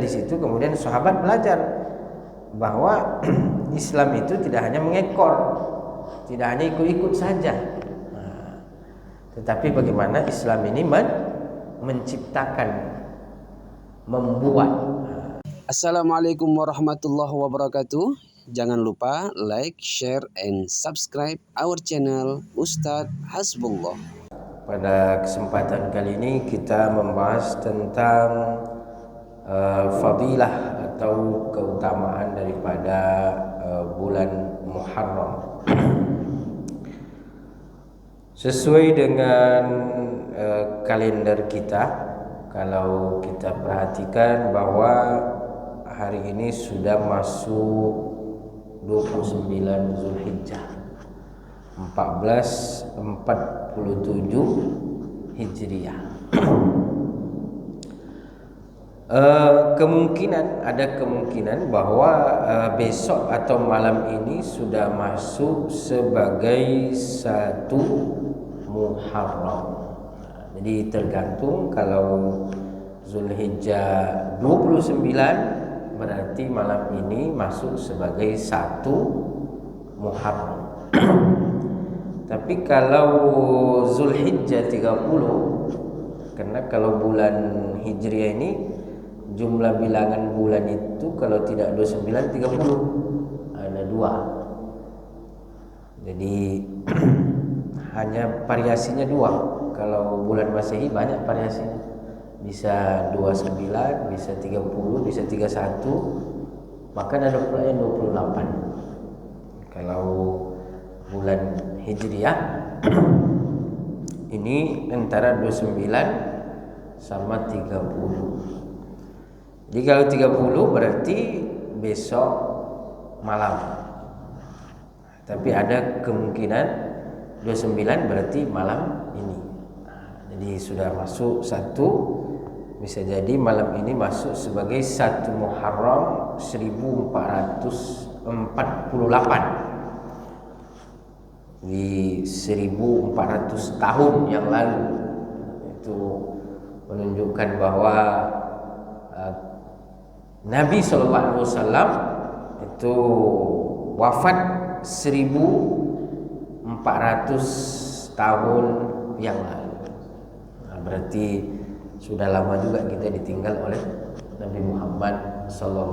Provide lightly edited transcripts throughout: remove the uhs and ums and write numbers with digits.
dari situ kemudian sahabat belajar bahwa Islam itu tidak hanya mengekor, tidak hanya ikut-ikut saja, tetapi bagaimana Islam ini menciptakan, membuat. Assalamualaikum warahmatullahi wabarakatuh. Jangan lupa like, share, and subscribe our channel Ustadz Hasbullah. Pada kesempatan kali ini kita membahas tentang fadilah atau keutamaan daripada bulan Muharram. Sesuai dengan kalender kita, kalau kita perhatikan bahwa hari ini sudah masuk 29 Zulhijjah 1447 Hijriah. Ada kemungkinan bahwa besok atau malam ini sudah masuk sebagai satu Muharram. Jadi tergantung, kalau Zulhijjah 29 berarti malam ini masuk sebagai satu Muharram. Tapi kalau Zulhijjah 30, karena kalau bulan Hijriah ini jumlah bilangan bulan itu kalau tidak 29 30, ada dua. Jadi hanya variasinya dua. Kalau bulan Masehi banyak variasinya, bisa 29, bisa 30, bisa 31, bahkan ada pula yang 28. Kalau bulan Hijriah ini antara 29 sama 30. Jadi kalau 30 berarti besok malam. Tapi ada kemungkinan 29 berarti malam ini. Jadi sudah masuk satu, bisa jadi malam ini masuk sebagai satu Muharram 1448 di 1400 tahun yang lalu. Itu menunjukkan bahwa Nabi SAW itu wafat 1400 tahun yang lalu. Berarti sudah lama juga kita ditinggal oleh Nabi Muhammad SAW.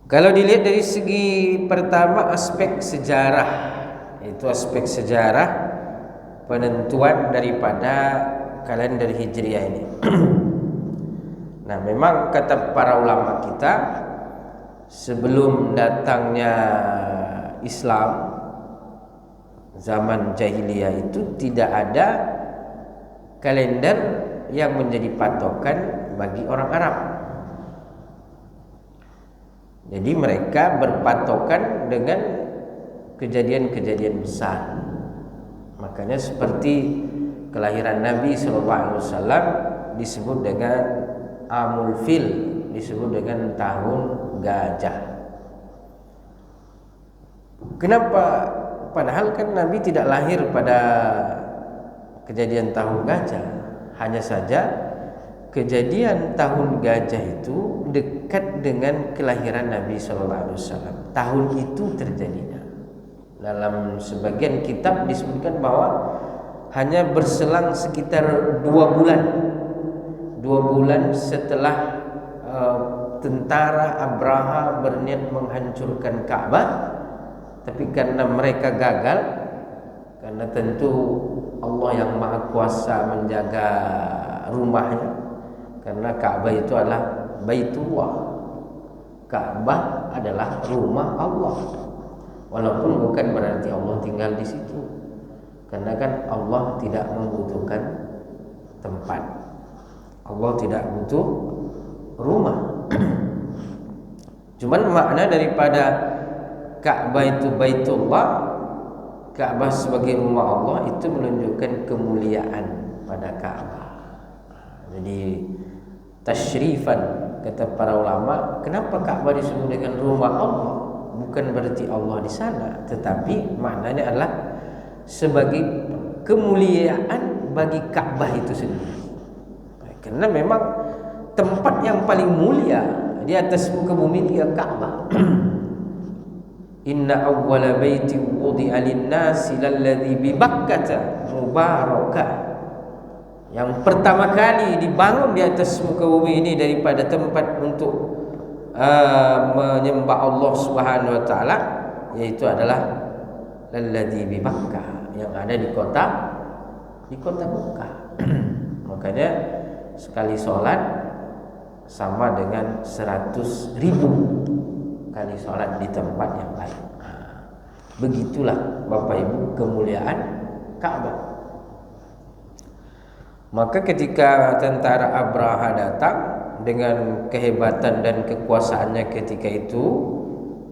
Kalau dilihat dari segi pertama, aspek sejarah, itu aspek sejarah penentuan daripada kalender Hijriah ini. Nah, memang kata para ulama kita, sebelum datangnya Islam, zaman jahiliyah itu tidak ada kalender yang menjadi patokan bagi orang Arab. Jadi mereka berpatokan dengan kejadian-kejadian besar. Makanya seperti kelahiran Nabi SAW disebut dengan Amul Fil, disebut dengan tahun gajah. Kenapa? Padahal kan Nabi tidak lahir pada kejadian tahun gajah. Hanya saja kejadian tahun gajah itu dekat dengan kelahiran Nabi SAW. Tahun itu terjadinya. Dalam sebagian kitab disebutkan bahwa hanya berselang sekitar 2 bulan. 2 bulan setelah tentara Abraha berniat menghancurkan Ka'bah. Tapi karena mereka gagal, karena tentu Allah yang Maha Kuasa menjaga rumahnya, karena Ka'bah itu adalah Baitullah. Ka'bah adalah rumah Allah, walaupun bukan berarti Allah tinggal di situ, karena kan Allah tidak membutuhkan tempat, Allah tidak butuh rumah. Cuman makna daripada Ka'bah itu Baitullah, Ka'bah sebagai rumah Allah, itu menunjukkan kemuliaan pada Ka'bah. Jadi tasyrifan, kata para ulama, kenapa Ka'bah disebut dengan rumah Allah? Bukan berarti Allah di sana, tetapi maknanya adalah sebagai kemuliaan bagi Ka'bah itu sendiri. Karena memang tempat yang paling mulia di atas muka bumi dia Ka'bah. Inna awwala baitin wudi'a lin-nasi lalladzi bi Bakkah mubarakah. Yang pertama kali dibangun di atas muka bumi ini daripada tempat untuk menyembah Allah Subhanahu wa taala, yaitu adalah lalladzi bi Bakkah, yang ada di kota Mekah. Makanya sekali sholat sama dengan 100.000 kali sholat di tempat yang lain. Begitulah Bapak Ibu kemuliaan Ka'bah. Maka ketika tentara Abraha datang dengan kehebatan dan kekuasaannya ketika itu,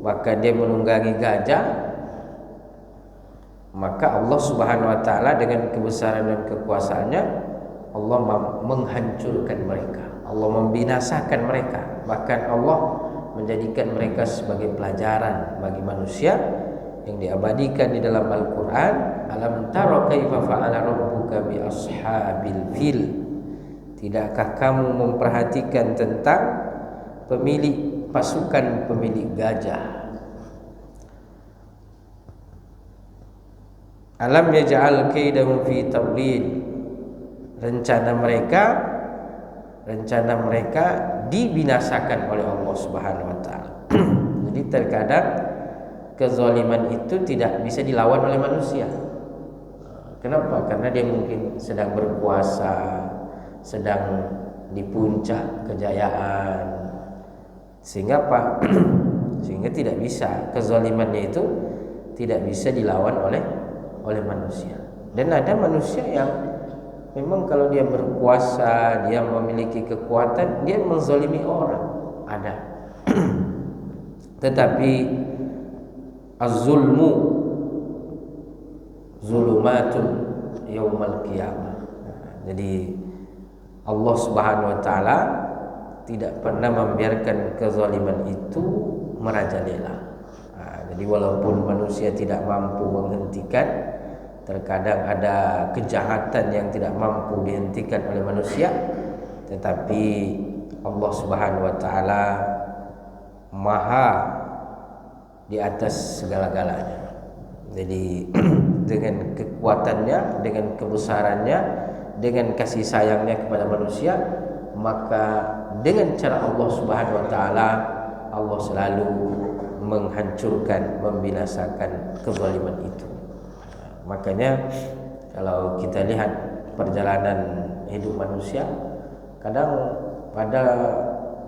maka dia menunggangi gajah, maka Allah Subhanahu wa taala dengan kebesaran dan kekuasaannya, Allah menghancurkan mereka, Allah membinasakan mereka. Bahkan Allah menjadikan mereka sebagai pelajaran bagi manusia yang diabadikan di dalam Al-Quran. Alam tara kaifa fa'ala rabbuka bi ashabil fil. Tidakkah kamu memperhatikan tentang pasukan pemilik gajah? Alam yaj'al kaidahum fi tadlil. Rencana mereka dibinasakan oleh Allah Subhanahu wa taala. Jadi terkadang kezaliman itu tidak bisa dilawan oleh manusia. Kenapa? Karena dia mungkin sedang berkuasa, sedang di puncak kejayaan, sehingga apa? Sehingga tidak bisa, kezalimannya itu tidak bisa dilawan oleh manusia. Dan ada manusia yang memang kalau dia berkuasa, dia memiliki kekuatan, dia menzalimi orang, ada. Tetapi az-zulmu zulumatun yaumal qiyamah. Jadi Allah Subhanahu wa taala tidak pernah membiarkan kezaliman itu merajalela. Jadi walaupun manusia tidak mampu menghentikan, terkadang ada kejahatan yang tidak mampu dihentikan oleh manusia, tetapi Allah Subhanahu wa taala maha di atas segala-galanya. Jadi dengan kekuatannya, dengan kebesarannya, dengan kasih sayangnya kepada manusia, maka dengan cara Allah Subhanahu wa taala, Allah selalu menghancurkan, membinasakan kezaliman itu. Makanya kalau kita lihat perjalanan hidup manusia, kadang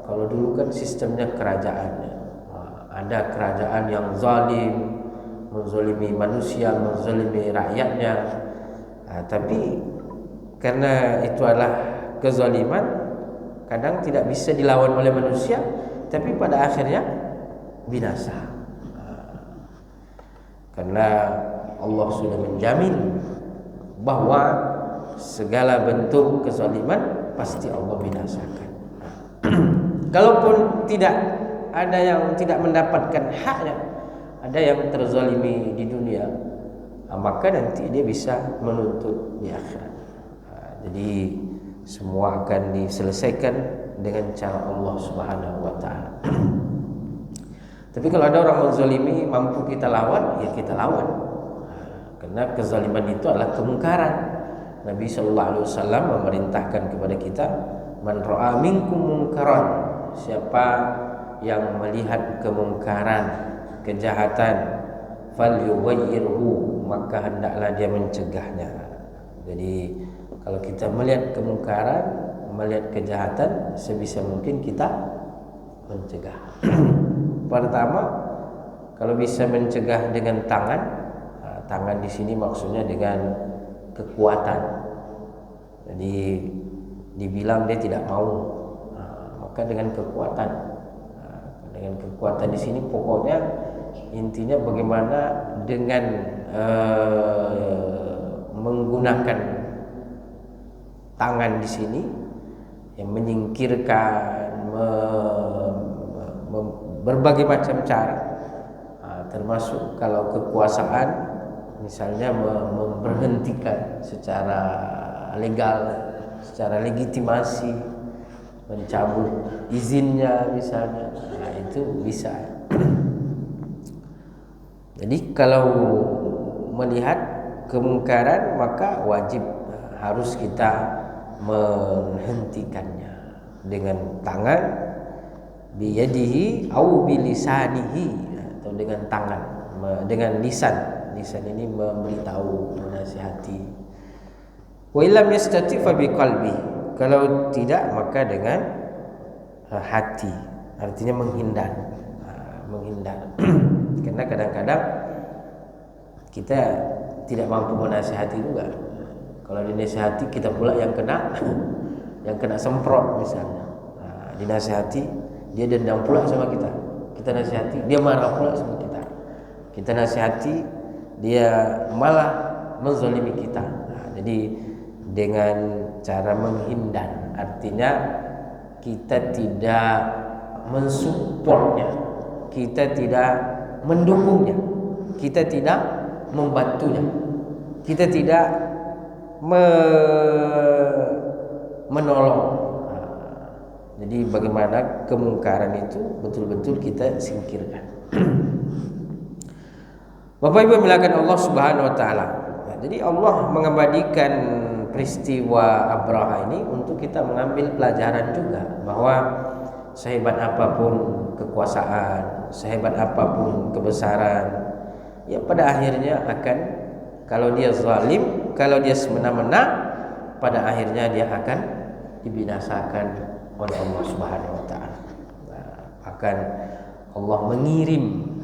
kalau dulu kan sistemnya kerajaannya, ada kerajaan yang zalim, menzalimi manusia, menzalimi rakyatnya. Tapi karena itu adalah kezaliman, kadang tidak bisa dilawan oleh manusia, tapi pada akhirnya binasa. Karena Allah sudah menjamin bahwa segala bentuk kezaliman pasti Allah binasakan. Kalaupun tidak ada yang tidak mendapatkan haknya, ada yang terzalimi di dunia, maka nanti dia bisa menuntut di akhirat. Jadi semua akan diselesaikan dengan cara Allah Subhanahu wa taala. Tapi kalau ada orang menzalimi mampu kita lawan, ya kita lawan. Karena kezaliman itu adalah kemungkaran. Nabi sallallahu alaihi wasallam memerintahkan kepada kita, man ra'a minkum munkaran, siapa yang melihat kemungkaran, kejahatan, falyughayyirhu, maka hendaklah dia mencegahnya. Jadi kalau kita melihat kemungkaran, melihat kejahatan, sebisa mungkin kita mencegah. Pertama, kalau bisa mencegah dengan tangan. Tangan di sini maksudnya dengan kekuatan. Jadi dibilang dia tidak mau, maka dengan kekuatan. Dengan kekuatan di sini pokoknya intinya bagaimana dengan menggunakan tangan di sini yang menyingkirkan berbagai macam cara, termasuk kalau kekuasaan misalnya memberhentikan secara legal secara legitimasi, mencabut izinnya misalnya, nah itu bisa. Jadi kalau melihat kemungkaran maka wajib harus kita menghentikannya dengan tangan, biyadihi au bilisanihi, atau dengan tangan, dengan lisan. Lisan ini memberitahu, menasihati. Wa illam yastati fa biqalbi, kalau tidak maka dengan hati, artinya menghindar. Menghindar. Karena kadang-kadang kita tidak mampu menasihati juga. Kalau dinasihati kita pula yang kena semprot misalnya. Nah, dinasihati dia dendam pula sama kita. Kita nasihati dia marah pula sama kita. Kita nasihati dia malah menzalimi kita. Nah, jadi dengan cara menghindar, artinya kita tidak mensupportnya, kita tidak mendukungnya, kita tidak membantunya, kita tidak menolong. Jadi bagaimana kemungkaran itu betul-betul kita singkirkan. Bapak Ibu melakukan Allah Subhanahu wa taala. Jadi Allah mengabadikan peristiwa Abraha ini untuk kita mengambil pelajaran juga, bahwa sehebat apapun kekuasaan, sehebat apapun kebesaran, ya pada akhirnya akan, kalau dia zalim, kalau dia semena-mena, pada akhirnya dia akan dibinasakan oleh Allah Subhanahu wa taala. Akan Allah mengirim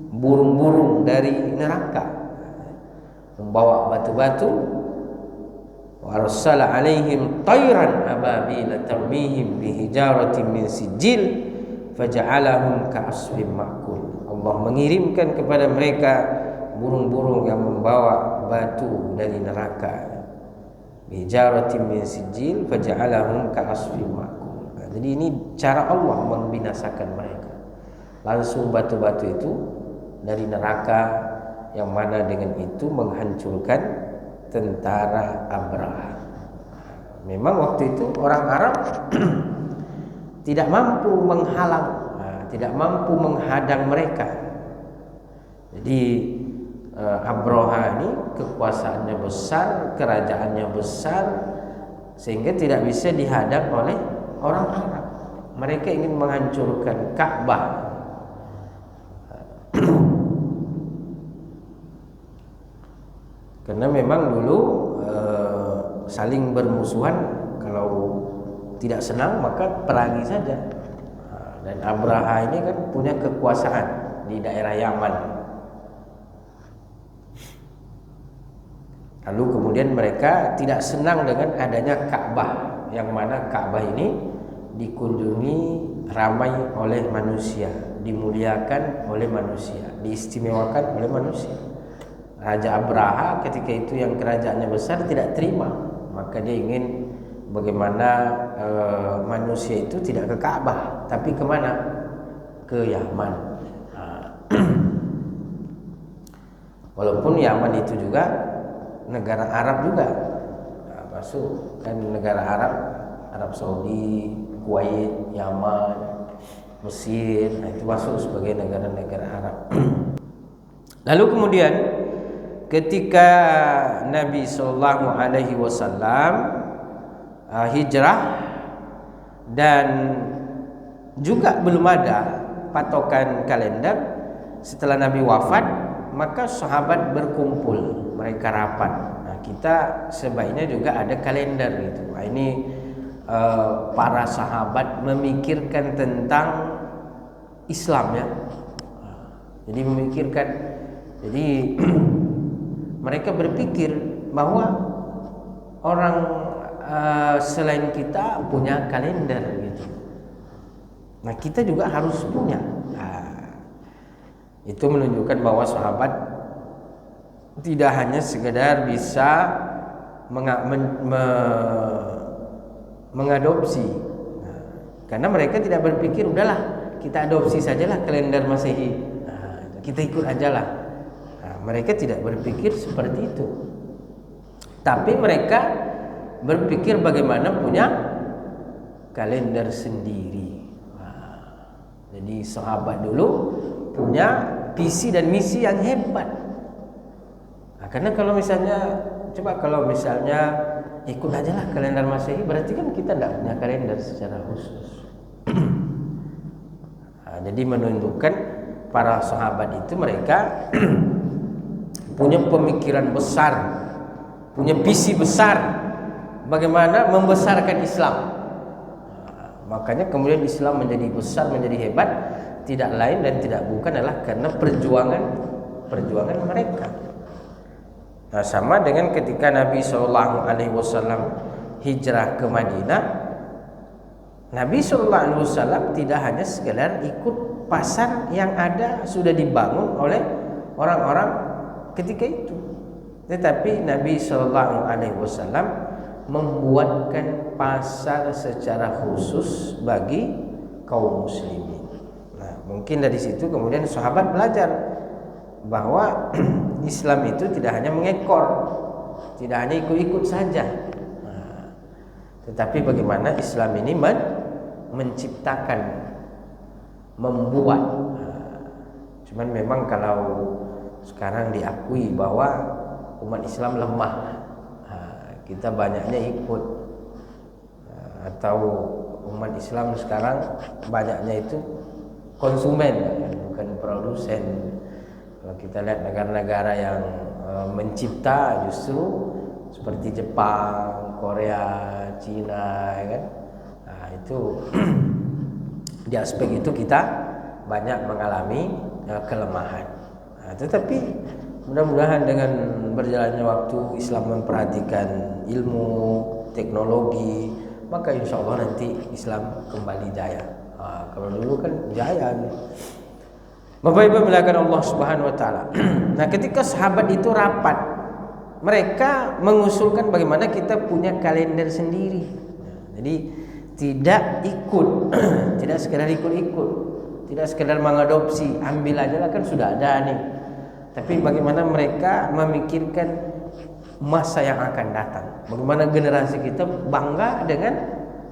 burung-burung dari neraka membawa batu-batu, wa arsala alaihim tayran ababila tarmihim bihijaratin min sijil faja'alahum ka'asfin ma'kul. Allah mengirimkan kepada mereka burung-burung yang membawa batu dari neraka, bihijaratin min sijil faja'alahum ka'asfin ma'kul. Jadi ini cara Allah membinasakan mereka. Langsung batu-batu itu dari neraka, yang mana dengan itu menghancurkan tentara Abraha. Memang waktu itu orang Arab tidak mampu menghalang, tidak mampu menghadang mereka. Jadi Abraha ini kekuasaannya besar, kerajaannya besar, sehingga tidak bisa dihadang oleh orang Arab. Mereka ingin menghancurkan Ka'bah. Karena memang dulu saling bermusuhan, kalau tidak senang maka perangi saja. Dan Abraha ini kan punya kekuasaan di daerah Yaman. Lalu kemudian mereka tidak senang dengan adanya Ka'bah, yang mana Ka'bah ini dikunjungi ramai oleh manusia, dimuliakan oleh manusia, diistimewakan oleh manusia. Raja Abraha ketika itu yang kerajaannya besar tidak terima, maka dia ingin bagaimana manusia itu tidak ke Ka'bah, tapi kemana? Ke Yaman. Walaupun Yaman itu juga negara Arab juga, masuk kan negara Arab, Arab Saudi, Kuwait, Yaman, Mesir, nah itu masuk sebagai negara-negara Arab. Lalu kemudian ketika Nabi Sallallahu Alaihi Wasallam hijrah dan juga belum ada patokan kalender, setelah Nabi wafat maka sahabat berkumpul, mereka rapat. Nah, kita sebaiknya juga ada kalender gitu. Nah, ini para sahabat memikirkan tentang Islam ya. Jadi memikirkan, jadi mereka berpikir bahwa orang selain kita punya kalender gitu. Nah, kita juga harus punya. Nah, itu menunjukkan bahwa sahabat tidak hanya sekedar bisa mengadopsi. Nah, karena mereka tidak berpikir udahlah kita adopsi sajalah kalender Masehi. Nah, kita ikut ajalah. Nah, mereka tidak berpikir seperti itu. Tapi mereka berpikir bagaimana punya kalender sendiri. Jadi sahabat dulu punya visi dan misi yang hebat. Karena kalau misalnya ikut aja lah kalender Masehi, berarti kan kita tidak punya kalender secara khusus. Jadi menunjukkan para sahabat itu mereka punya pemikiran besar, punya visi besar bagaimana membesarkan Islam. Makanya kemudian Islam menjadi besar, menjadi hebat, tidak lain dan tidak bukan adalah karena perjuangan mereka. Nah, sama dengan ketika Nabi SAW hijrah ke Madinah, Nabi SAW tidak hanya sekedar ikut pasar yang ada sudah dibangun oleh orang-orang ketika itu, tetapi Nabi SAW membuatkan pasar secara khusus bagi kaum muslimin. Nah, mungkin dari situ kemudian sahabat belajar bahwa Islam itu tidak hanya mengekor, tidak hanya ikut-ikut saja, tetapi bagaimana Islam ini menciptakan, membuat. Cuman memang kalau sekarang diakui bahwa umat Islam lemah, kita banyaknya ikut, atau umat Islam sekarang banyaknya itu konsumen, bukan produsen. Kalau kita lihat negara-negara yang mencipta justru seperti Jepang, Korea, Cina, ya kan? Nah, itu di aspek itu kita banyak mengalami kelemahan. Nah, tetapi mudah-mudahan dengan berjalannya waktu Islam memperhatikan ilmu, teknologi, maka insya Allah nanti Islam kembali jaya. Kalau dulu kan jaya nih. Bapak Ibu melakukan Allah Subhanahu Wa Taala. Nah, ketika sahabat itu rapat, mereka mengusulkan bagaimana kita punya kalender sendiri. Jadi tidak ikut, tidak sekedar ikut-ikut, tidak sekedar mengadopsi, ambil aja lah kan sudah ada nih. Tapi bagaimana mereka memikirkan masa yang akan datang, bagaimana generasi kita bangga dengan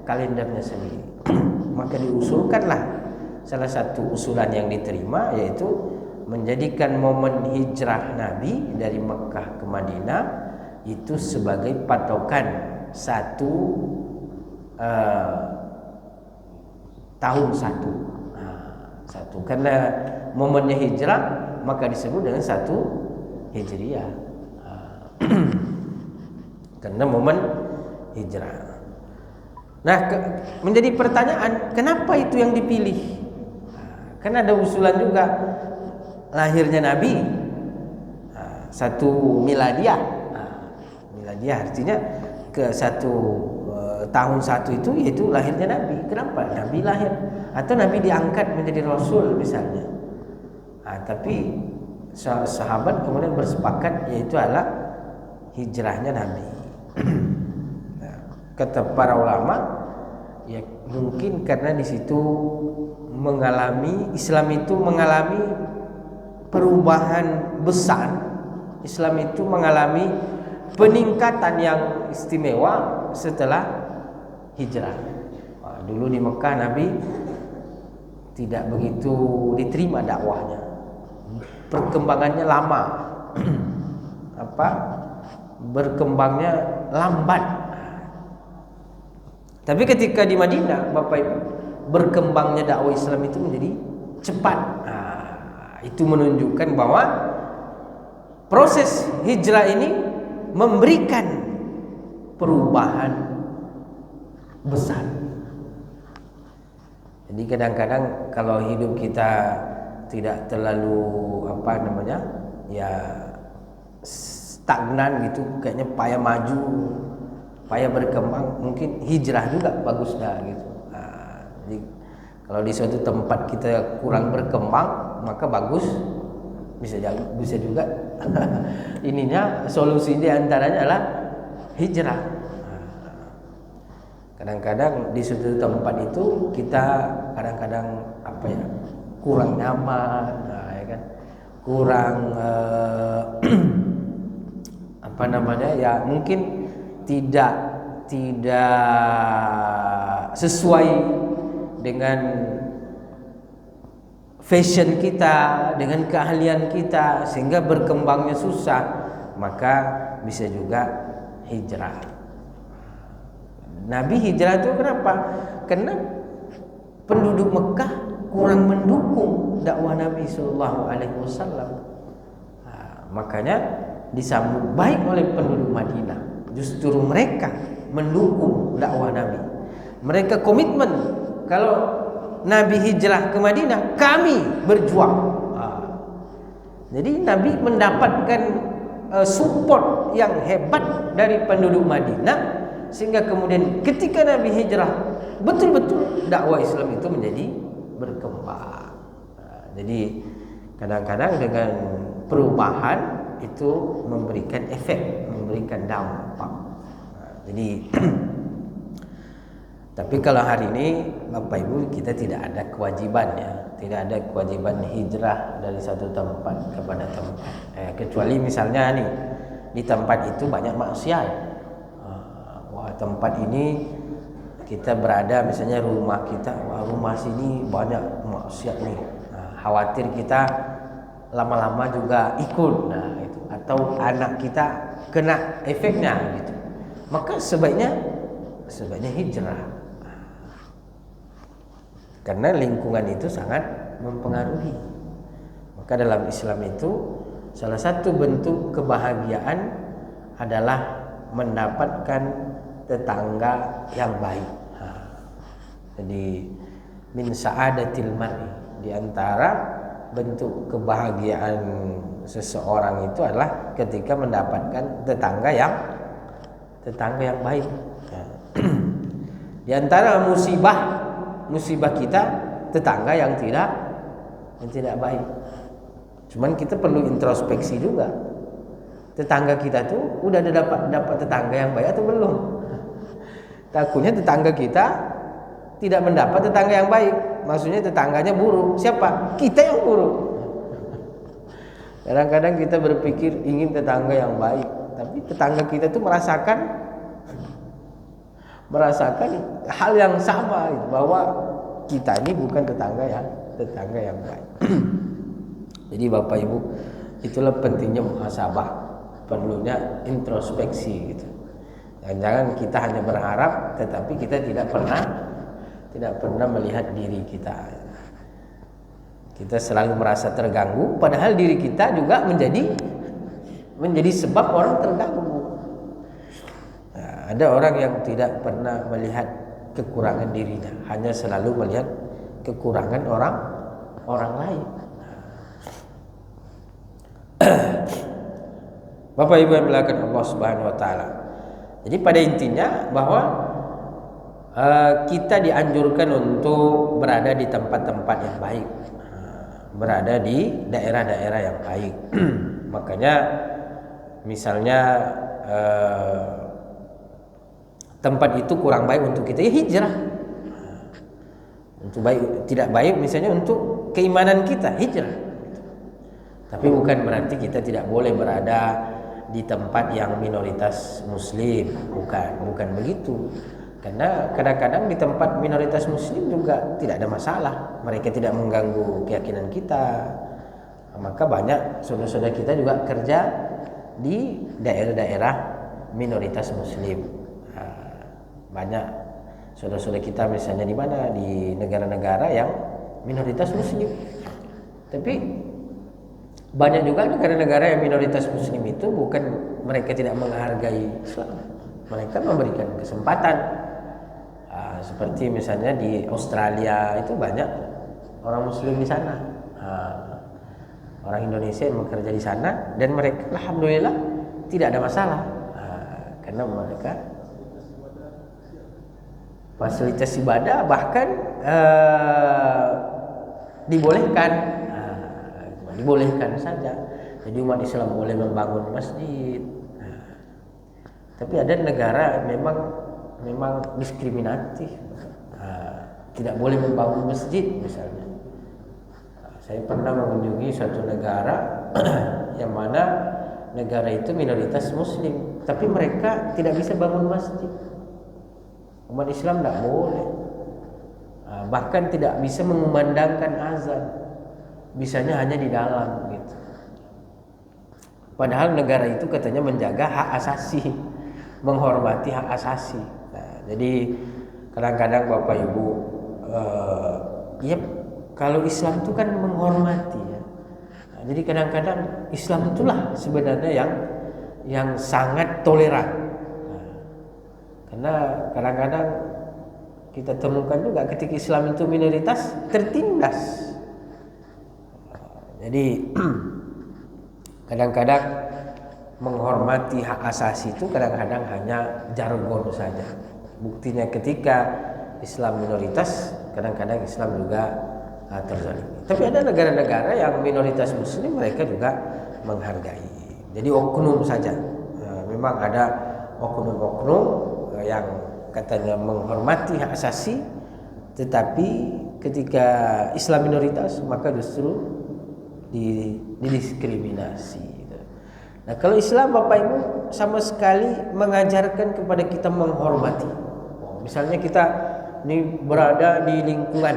kalendernya sendiri. Maka diusulkanlah salah satu usulan yang diterima, yaitu menjadikan momen hijrah Nabi dari Mekah ke Madinah itu sebagai patokan tahun satu. Karena momennya hijrah maka disebut dengan 1 Hijriah. Karena momen hijrah. Nah, menjadi pertanyaan, kenapa itu yang dipilih? Karena ada usulan juga lahirnya Nabi 1 miladiah. Miladiah artinya ke 1 tahun 1 itu yaitu lahirnya Nabi. Kenapa Nabi lahir? Atau Nabi diangkat menjadi Rasul misalnya. Tapi sahabat kemudian bersepakat yaitu adalah hijrahnya Nabi. Kata para ulama, ya mungkin karena di situ Islam itu mengalami perubahan besar. Islam itu mengalami peningkatan yang istimewa setelah hijrah. Dulu di Mekah Nabi tidak begitu diterima dakwahnya. Perkembangannya lama. Berkembangnya lambat. Tapi ketika di Madinah, Bapak Ibu, berkembangnya dakwah Islam itu menjadi cepat. Itu menunjukkan bahwa proses hijrah ini memberikan perubahan besar. Jadi kadang-kadang kalau hidup kita tidak terlalu stagnan gitu, kayaknya payah maju, payah berkembang, mungkin hijrah juga bagus dah gitu. Jadi kalau di suatu tempat kita kurang berkembang, maka bagus bisa juga ininya solusi di antaranya adalah hijrah. Kadang-kadang di suatu tempat itu kita kadang-kadang kurang nyaman, ya kan, kurang mungkin tidak tidak sesuai dengan fashion kita, dengan keahlian kita, sehingga berkembangnya susah, maka bisa juga hijrah. Nabi hijrah itu kenapa? Karena penduduk Mekah kurang mendukung dakwah Nabi Sallallahu Alaihi Wasallam. Makanya disambut baik oleh penduduk Madinah. Justru mereka mendukung dakwah Nabi. Mereka komitmen, kalau Nabi hijrah ke Madinah, kami berjuang. Jadi Nabi mendapatkan support yang hebat dari penduduk Madinah, sehingga kemudian ketika Nabi hijrah, betul-betul dakwah Islam itu menjadi berkembang. Jadi kadang-kadang dengan perubahan itu memberikan efek, memberikan dampak. Jadi tapi kalau hari ini Bapak Ibu, kita tidak ada kewajiban, ya, tidak ada kewajiban hijrah dari satu tempat kepada tempat. Kecuali misalnya nih, di tempat itu banyak maksiat. Wah, tempat ini kita berada, misalnya rumah kita, wah, rumah sini banyak maksiat nih. Khawatir kita lama-lama juga ikut, itu. Atau anak kita kena efeknya gitu. Maka sebaiknya hijrah. Karena lingkungan itu sangat mempengaruhi. Maka dalam Islam itu salah satu bentuk kebahagiaan adalah mendapatkan tetangga yang baik. Jadi min sa'adatil mar'i, di antara bentuk kebahagiaan seseorang itu adalah ketika mendapatkan tetangga yang baik. Di antara musibah kita tetangga yang tidak baik. Cuman kita perlu introspeksi juga. Tetangga kita tuh udah dapat tetangga yang baik atau belum? Takutnya tetangga kita tidak mendapat tetangga yang baik. Maksudnya tetangganya buruk. Siapa? Kita yang buruk. Kadang-kadang kita berpikir ingin tetangga yang baik, tapi tetangga kita tuh merasakan hal yang sama, bahwa kita ini bukan tetangga yang baik. Jadi Bapak Ibu, itulah pentingnya muhasabah, perlunya introspeksi gitu. Jangan kita hanya berharap, tetapi kita tidak pernah melihat diri kita. Kita selalu merasa terganggu, padahal diri kita juga menjadi sebab orang terganggu. Ada orang yang tidak pernah melihat kekurangan dirinya, hanya selalu melihat kekurangan orang lain. Bapak Ibu yang dimuliakan Allah Subhanahu wa taala. Jadi pada intinya bahwa kita dianjurkan untuk berada di tempat-tempat yang baik, berada di daerah-daerah yang baik. Makanya misalnya tempat itu kurang baik untuk kita, ya hijrah. Untuk baik tidak baik misalnya untuk keimanan kita, hijrah. Tapi bukan berarti kita tidak boleh berada di tempat yang minoritas muslim, bukan begitu. Karena kadang-kadang di tempat minoritas muslim juga tidak ada masalah, mereka tidak mengganggu keyakinan kita. Maka banyak saudara-saudara kita juga kerja di daerah-daerah minoritas muslim. Banyak saudara-saudara kita misalnya di mana, di negara-negara yang minoritas muslim. Tapi banyak juga negara-negara yang minoritas muslim itu bukan mereka tidak menghargai Islam, mereka memberikan kesempatan. Seperti misalnya di Australia itu banyak orang muslim di sana, orang Indonesia yang bekerja di sana, dan mereka alhamdulillah tidak ada masalah, karena mereka fasilitas ibadah bahkan dibolehkan saja. Jadi umat Islam boleh membangun masjid. Tapi ada negara memang diskriminatif, tidak boleh membangun masjid misalnya. Saya pernah mengunjungi suatu negara yang mana negara itu minoritas muslim, tapi mereka tidak bisa bangun masjid. Umat Islam tidak boleh. Bahkan tidak bisa mengumandangkan azan. Bisanya hanya di dalam gitu. Padahal negara itu katanya menjaga hak asasi, menghormati hak asasi. Nah, jadi kadang-kadang Bapak Ibu, ya kalau Islam itu kan menghormati ya. Nah, jadi kadang-kadang Islam itulah sebenarnya yang sangat toleran. Nah, karena kadang-kadang kita temukan juga ketika Islam itu minoritas tertindas. Jadi kadang-kadang menghormati hak asasi itu kadang-kadang hanya jargon saja. Buktinya ketika Islam minoritas, kadang-kadang Islam juga terzalimi. Tapi ada negara-negara yang minoritas Muslim mereka juga menghargai. Jadi oknum saja. Memang ada oknum-oknum yang katanya menghormati hak asasi, tetapi ketika Islam minoritas maka justru didiskriminasi. Nah, kalau Islam Bapak Ibu sama sekali mengajarkan kepada kita menghormati. Misalnya kita ini berada di lingkungan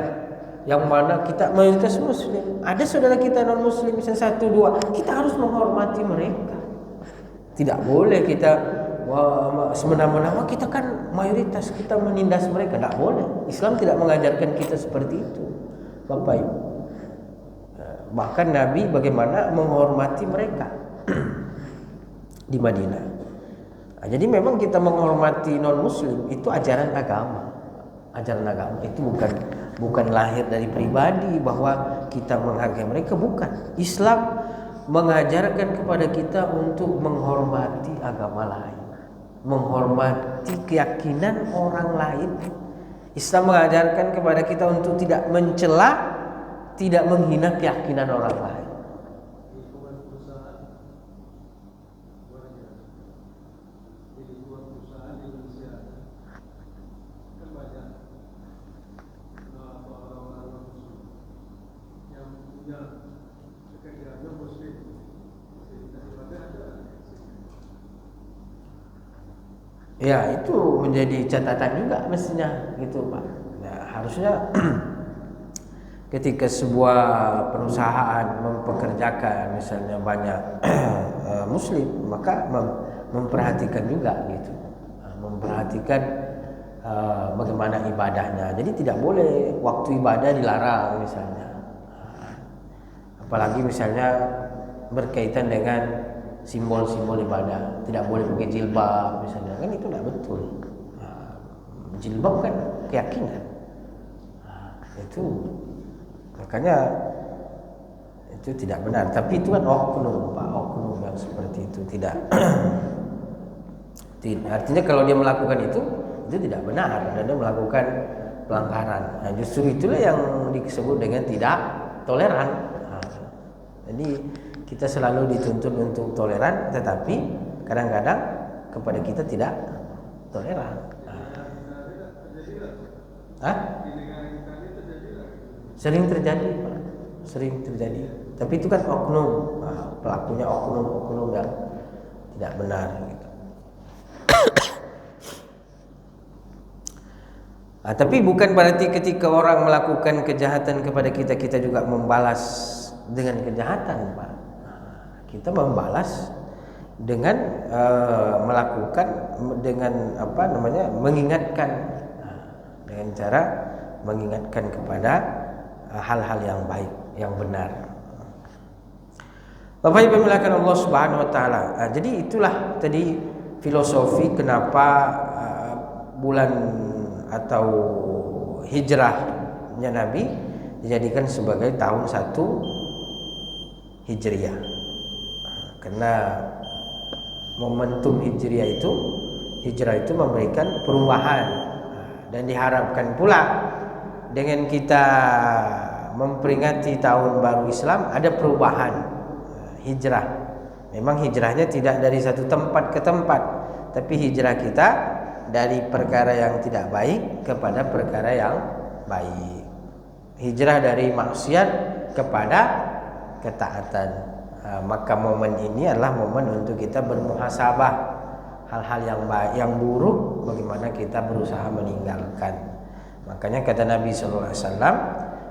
yang mana kita mayoritas Muslim, ada saudara kita non Muslim misalnya 1-2, kita harus menghormati mereka. Tidak boleh kita semena-mena kita kan mayoritas, kita menindas mereka. Tidak boleh. Islam tidak mengajarkan kita seperti itu, Bapak Ibu. Bahkan Nabi bagaimana menghormati mereka di Madinah. Nah, jadi memang kita menghormati non Muslim itu ajaran agama. Ajaran agama itu bukan lahir dari pribadi bahwa kita menghargai mereka, bukan. Islam mengajarkan kepada kita untuk menghormati agama lain, menghormati keyakinan orang lain. Islam mengajarkan kepada kita untuk tidak mencela, tidak menghina keyakinan orang lain. Ya, itu menjadi catatan juga mestinya gitu, Pak. Nah, harusnya ketika sebuah perusahaan mempekerjakan misalnya banyak Muslim, maka memperhatikan juga gitu, memperhatikan bagaimana ibadahnya. Jadi tidak boleh waktu ibadah dilarang misalnya, apalagi misalnya berkaitan dengan simbol-simbol ibadah, tidak boleh pakai jilbab misalnya, kan itu tidak betul. Jilbab kan keyakinan, itu makanya itu tidak benar. Tapi itu kan oknum, Pak, oknum yang seperti itu tidak. Artinya kalau dia melakukan itu tidak benar dan dia melakukan pelanggaran. Nah, justru itulah yang disebut dengan tidak toleran. Jadi kita selalu dituntut untuk toleran, tetapi kadang-kadang kepada kita tidak toleran. Sering terjadi, Pak. Sering terjadi. Tapi itu kan oknum, pelakunya oknum yang tidak benar gitu. Tapi bukan berarti ketika orang melakukan kejahatan kepada kita, kita juga membalas dengan kejahatan, Pak. Kita membalas dengan melakukan dengan mengingatkan, dengan cara mengingatkan kepada hal-hal yang baik, yang benar. Bapak Ibu dimuliakan Allah Subhanahu wa taala. Jadi itulah tadi filosofi kenapa bulan atau hijrahnya Nabi dijadikan sebagai tahun 1 Hijriah. Karena momentum hijrah itu memberikan perubahan, dan diharapkan pula dengan kita memperingati tahun baru Islam ada perubahan hijrah. Memang hijrahnya tidak dari satu tempat ke tempat, tapi hijrah kita dari perkara yang tidak baik kepada perkara yang baik. Hijrah dari maksiat kepada ketaatan. Maka momen ini adalah momen untuk kita bermuhasabah. hal-hal yang baik, yang buruk, bagaimana kita berusaha meninggalkan. Makanya kata Nabi SAW,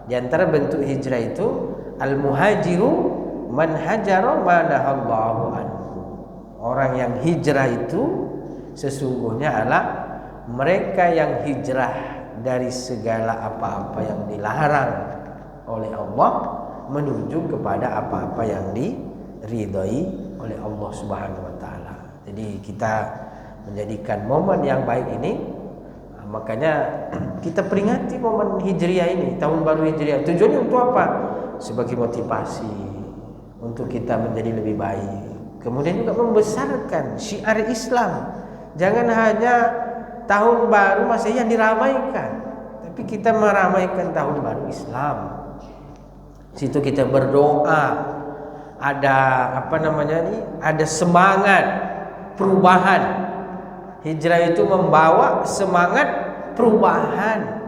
di antara bentuk hijrah itu al-muhajiru man hajara ma nahallahu anhu. Orang yang hijrah itu sesungguhnya adalah mereka yang hijrah dari segala apa-apa yang dilarang oleh Allah menuju kepada apa-apa yang diridhai oleh Allah Subhanahu wa taala. Jadi kita menjadikan momen yang baik ini, makanya kita peringati momen Hijriah ini, tahun baru Hijriah. Tujuannya untuk apa? Sebagai motivasi untuk kita menjadi lebih baik. Kemudian juga membesarkan syiar Islam. Jangan hanya tahun baru Masehi yang diramaikan, tapi kita meramaikan tahun baru Islam. Situ kita berdoa, ada ada semangat perubahan. Hijrah itu membawa semangat perubahan,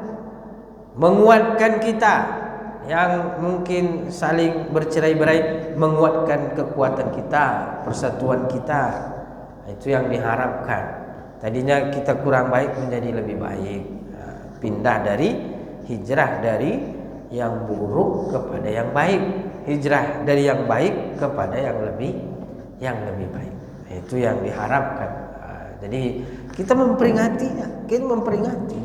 menguatkan kita yang mungkin saling bercerai-berai, menguatkan kekuatan kita, persatuan kita. Itu yang diharapkan. Tadinya kita kurang baik menjadi lebih baik, pindah dari hijrah dari yang buruk kepada yang baik, hijrah dari yang baik kepada yang lebih baik. Itu yang diharapkan. Jadi kita memperingati.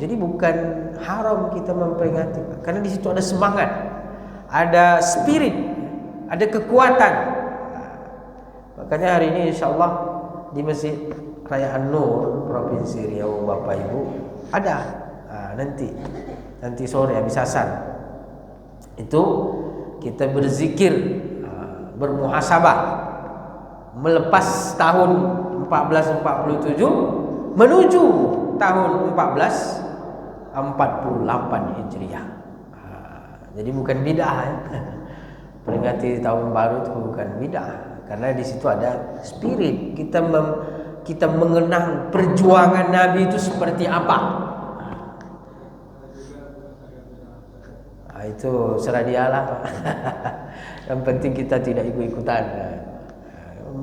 Jadi bukan haram kita memperingati, karena di situ ada semangat, ada spirit, ada kekuatan. Makanya hari ini insyaallah di Masjid Raya An-Nur Provinsi Riau, Bapak Ibu, ada nanti sore habis asar itu kita berzikir, bermuhasabah melepas tahun 1447 menuju tahun 1448 Hijriah. Jadi bukan bid'ah ya. Peringati tahun baru itu bukan bid'ah, karena di situ ada spirit kita mengenang perjuangan Nabi itu seperti apa. Itu serah dialah. Yang penting kita tidak ikut-ikutan.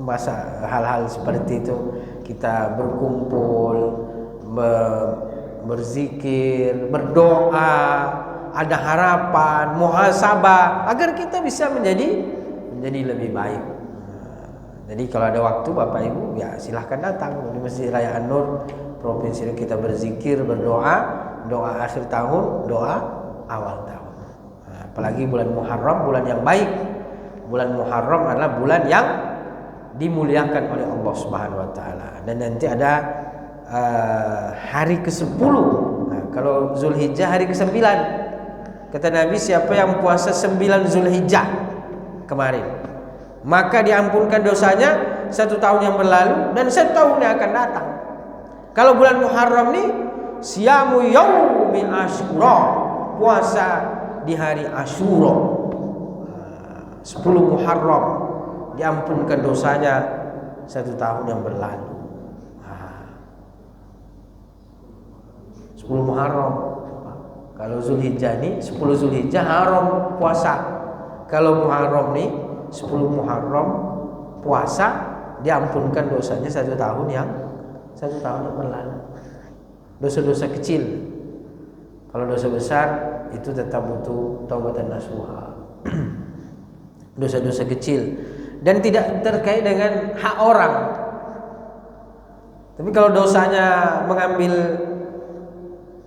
Masa hal-hal seperti itu kita berkumpul, berzikir, berdoa, ada harapan, muhasabah agar kita bisa menjadi lebih baik. Jadi kalau ada waktu Bapak Ibu ya silahkan datang di Masjid Raya An-Nur Provinsi ini, kita berzikir, berdoa, doa akhir tahun, doa awal tahun. Apalagi bulan Muharram, bulan yang baik. Bulan Muharram adalah bulan yang dimuliakan oleh Allah Subhanahu wa taala. Dan nanti ada hari ke-10. Nah, kalau Zulhijjah hari ke-9. Kata Nabi, siapa yang puasa 9 Zulhijjah kemarin, maka diampunkan dosanya 1 tahun yang berlalu dan 1 tahun yang akan datang. Kalau bulan Muharram nih, siyamu yaumi Asyura, puasa di hari Asyura, 10 Muharram, diampunkan dosanya 1 tahun yang berlalu. 10 Muharram. Kalau Zulhijjah nih 10 Zulhijjah haram puasa. Kalau Muharram nih 10 Muharram puasa, diampunkan dosanya 1 tahun yang berlalu. Dosa-dosa kecil. Kalau dosa besar itu tetap butuh taubatan nasuha. Dosa-dosa kecil dan tidak terkait dengan hak orang. Tapi kalau dosanya mengambil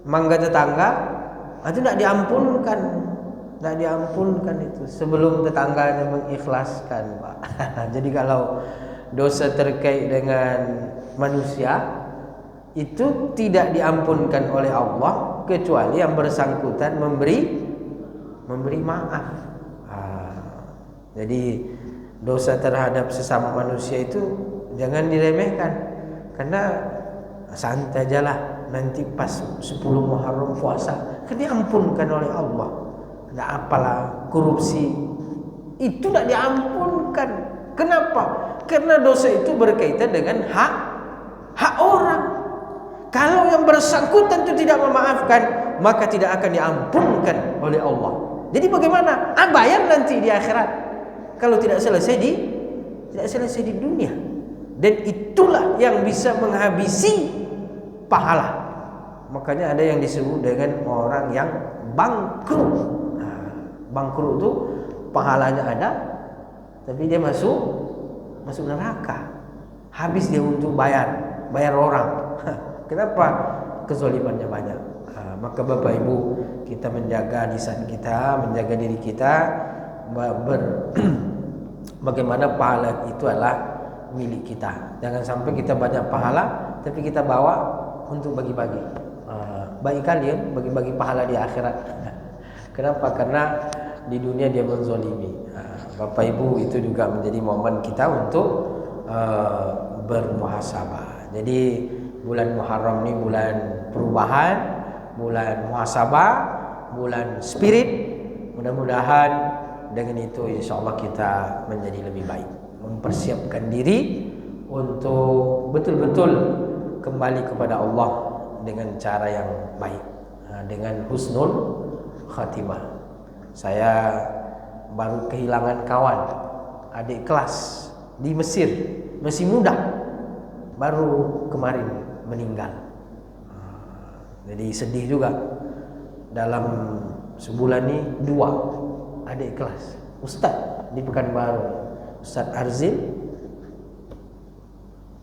mangga tetangga, itu tidak diampunkan. Tidak diampunkan itu sebelum tetangganya mengikhlaskan, Pak. Jadi kalau dosa terkait dengan manusia itu tidak diampunkan oleh Allah kecuali yang bersangkutan memberi maaf. Jadi dosa terhadap sesama manusia itu jangan diremehkan, karena santai ajalah, nanti pas 10 Muharram puasa kan diampunkan oleh Allah. Tidak apalah korupsi, itu tidak diampunkan. Kenapa? Karena dosa itu berkaitan dengan hak orang. Kalau yang bersangkutan itu tidak memaafkan, maka tidak akan diampunkan oleh Allah. Jadi bagaimana? Bayar nanti di akhirat. Kalau tidak selesai di dunia. dan itulah yang bisa menghabisi pahala. Makanya ada yang disebut dengan orang yang bangkrut. Bangkrut itu pahalanya ada, tapi dia masuk neraka. Habis dia untuk bayar orang. Kenapa? Kezalimannya banyak. Maka Bapak Ibu, kita menjaga lisan kita, menjaga diri kita, bagaimana pahala itu adalah milik kita. Jangan sampai kita banyak pahala tapi kita bawa untuk bagi-bagi. Bagi kalian, bagi-bagi pahala di akhirat. Kenapa? Karena di dunia dia menzalimi. Bapak Ibu, itu juga menjadi momen kita untuk bermuhasabah. Jadi bulan Muharram ini bulan perubahan, bulan muhasabah, bulan spirit. Mudah-mudahan dengan itu insya Allah kita menjadi lebih baik, mempersiapkan diri untuk betul-betul kembali kepada Allah dengan cara yang baik, dengan husnul khatimah. Saya baru kehilangan kawan, adik kelas di Mesir, masih muda, baru kemarin meninggal. Jadi sedih juga. Dalam sebulan ini 2 adik kelas Ustadz di Pekanbaru, Ustadz Arzil,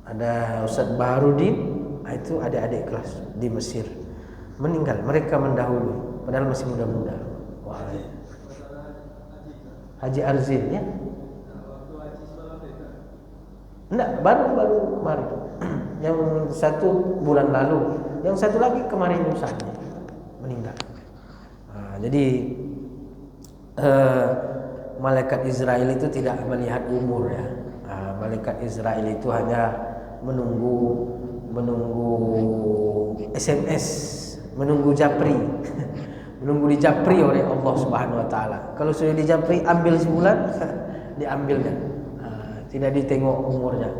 ada Ustadz Baharudin. Itu adik-adik kelas di Mesir meninggal. Mereka mendahului padahal masih muda-muda. Wah, Haji Arzil ya? Enggak, baru kemarin. Yang satu bulan lalu, yang satu lagi kemarin usahanya meninggal. Jadi malaikat Israel itu tidak melihat umur ya. Malaikat Israel itu hanya menunggu SMS, menunggu japri. Menunggu dijapri oleh Allah Subhanahu wa taala. Kalau sudah dijapri ambil sebulan, diambilnya. Tidak ditengok umurnya.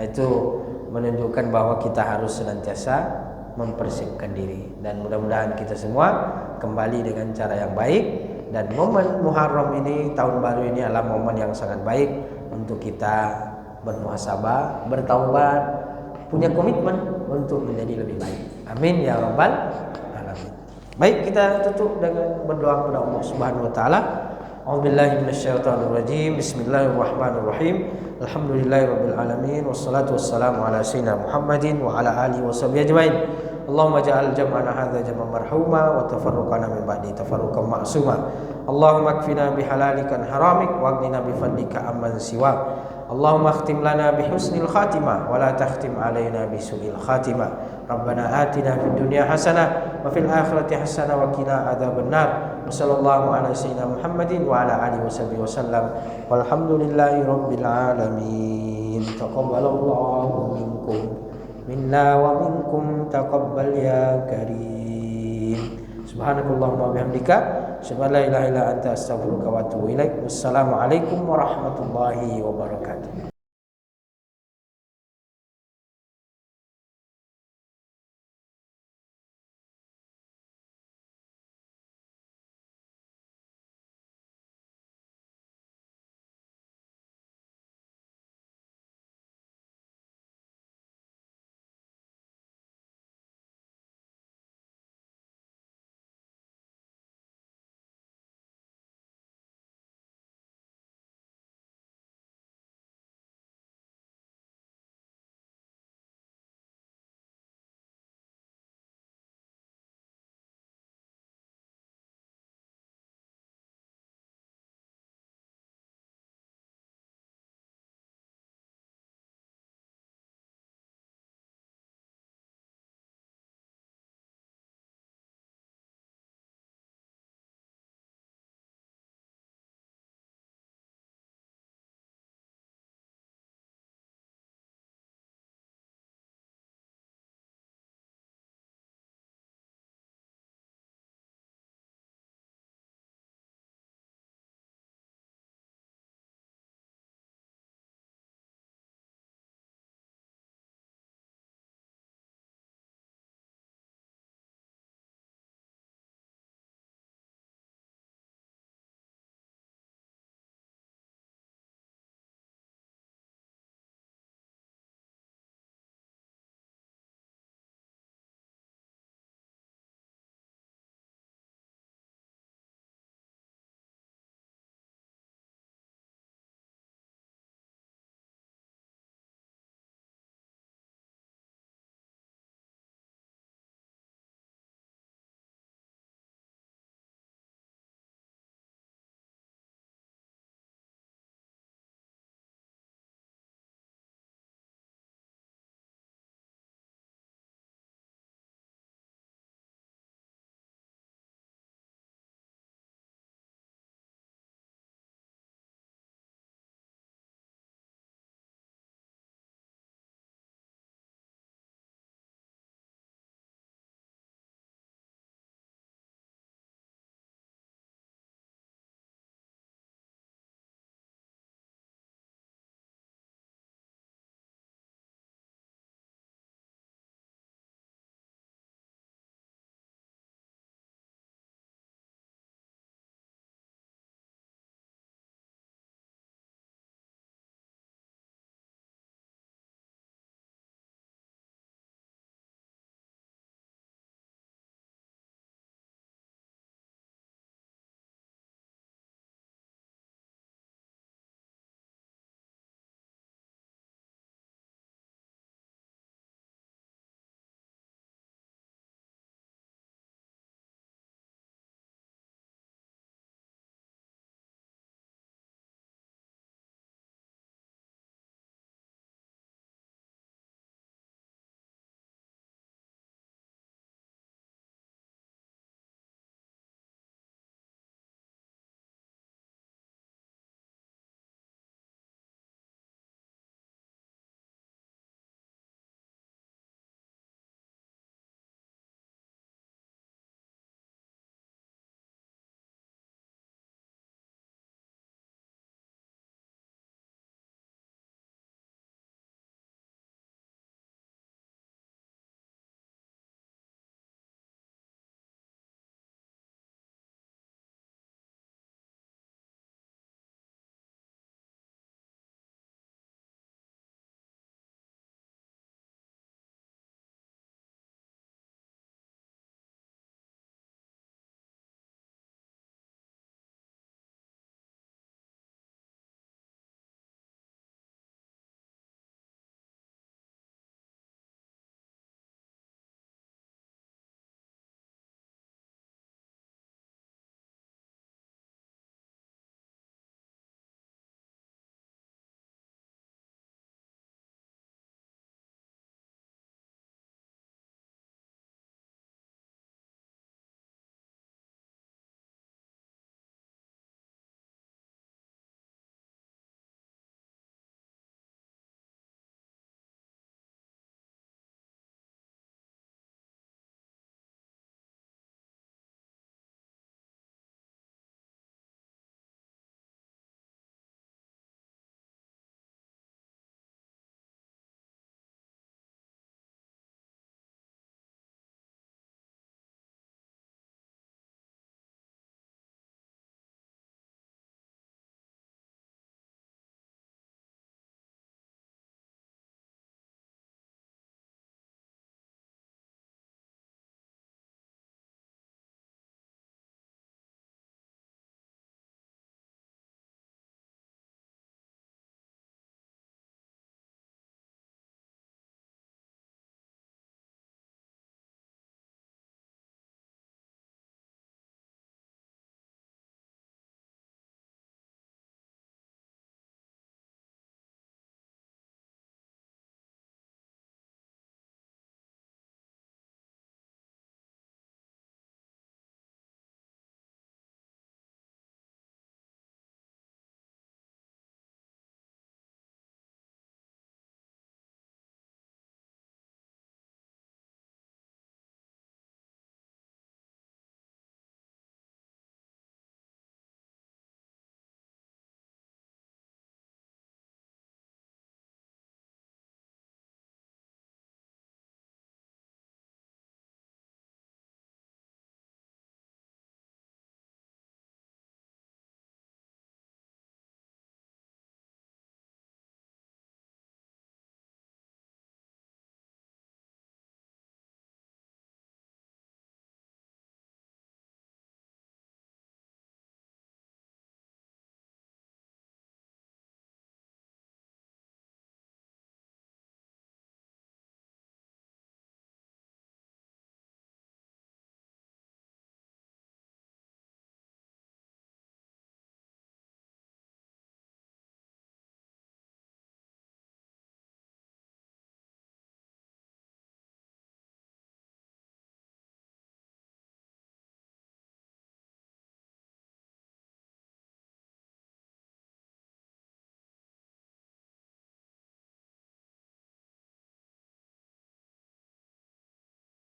Itu menunjukkan bahwa kita harus senantiasa mempersiapkan diri, dan mudah-mudahan kita semua kembali dengan cara yang baik. Dan momen Muharram ini, tahun baru ini adalah momen yang sangat baik untuk kita bermuhasabah, bertaubat, punya komitmen untuk menjadi lebih baik. Amin ya rabbal alamin. Baik, kita tutup dengan berdoa kepada Allah Subhanahu wa taala. A'udzubillahi minasyaitonirrajim. Bismillahirrahmanirrahim. Alhamdulillahirabbil alamin, wassalatu wassalamu ala sayyidina Muhammadin wa ala alihi washabihi ajmain. Allahumma ja'al jam'ana hadza jam'an marhuma wa tafarruqana min ba'di tafarruqan ma'suma. Allahumma kfina bihalalika an haramik wa aghnina bifadlika amman siwak. Allahumma khtim lana bihusnil khatimah wa la takhtim alaina bisu'il khatimah. Rabbana atina fid dunya hasanah wa fil akhirati hasanah wa qina adzabannar. Wa sallallahu ala sayyidina Muhammadin wa ala alihi washabihi wasallam. Walhamdulillahi rabbil alamin. Taqabbalallahu minkum minna wa minkum taqabbal ya karim. Subhanakallahumma bihamdika asyhadu an la ilaha illa anta astaghfiruka wa atubu ilaik. Wassalamu alaikum warahmatullahi wabarakatuh.